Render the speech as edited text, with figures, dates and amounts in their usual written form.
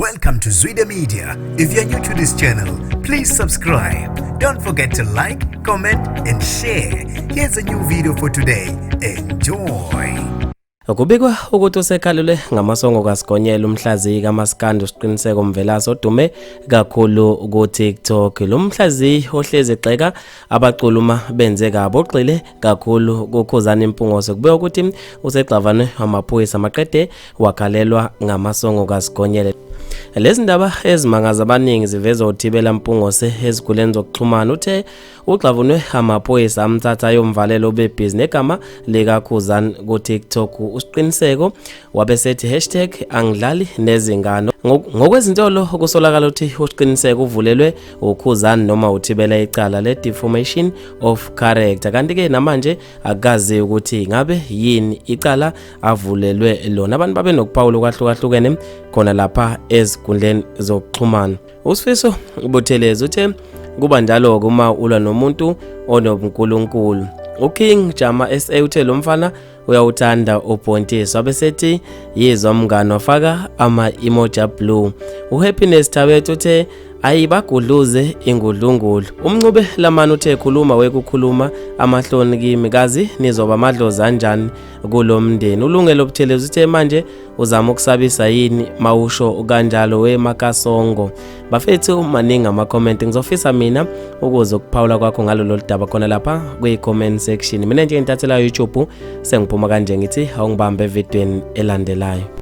Welcome to Zwida Media. If you're new to this channel, please subscribe. Don't forget to like, comment and share. Here's a new video for today. Enjoy. Kubikwa ukuthi usekhalule ngamasongo kaSigonyela umhlaziyi kaMaskandi usiqiniseko Mvelazi odume kakhulu ku TikTok. Lo mhlaziyi ohlezi exeka abaculuma benze kabo ogxile kakhulu kuKhuzani Mpungose kubeka ukuthi usexavane amaphoyisa amaqede wakhalelwa ngamasongo kaSigonyela. Lezi ndaba ezimangaza abaningi ziveza uThibela Mpungose eziguleni zokuxhumana uthe uxavunwe amaphoyisa amthatha ayomvalela obebhizi negama lika Khuzani ku TikTok usiqiniseko wabesethi #angidlali nezingano. Ngokwezintolo kusolakala ukuthi usiqiniseko uvulelwe uKhuzani noma uThibela icala le defamation of character, kanti ke namanje akazi ukuthi ngabe yini icala avulelwe lona. Abantu babe nokuphawula kwahlukahlukene khona lapha ezigundleni zokuxhumana. Usifiso Buthelezi uthe kuba njalo uma ulwa nomuntu onobunkulunkulu. uKing Jama SA uthe lo mfana uyawuthanda uBhontisi wabesethi yizwa mngani wafaka ama-emoji blue. uHappiness Thabethe uthe ayibagudluze ingudlungulu. Umncube lamani uthe khuluma wekukhuluma amahloni kimi kazi nizoba amadlozi kanjani kulo mndeni. uLungelo Buthelezi uthe manje uzama ukusabisa yini mawusho kanjalo weMakasongo. Bafethu maningi ama-comment ngizofisa mina ukuze ukuphawula kwakho ngalolu daba khona lapha kwi-comment section. Mina nje ngitathela YouTube sengiphuma kanje ngithi awungibambe evidweni elandelayo.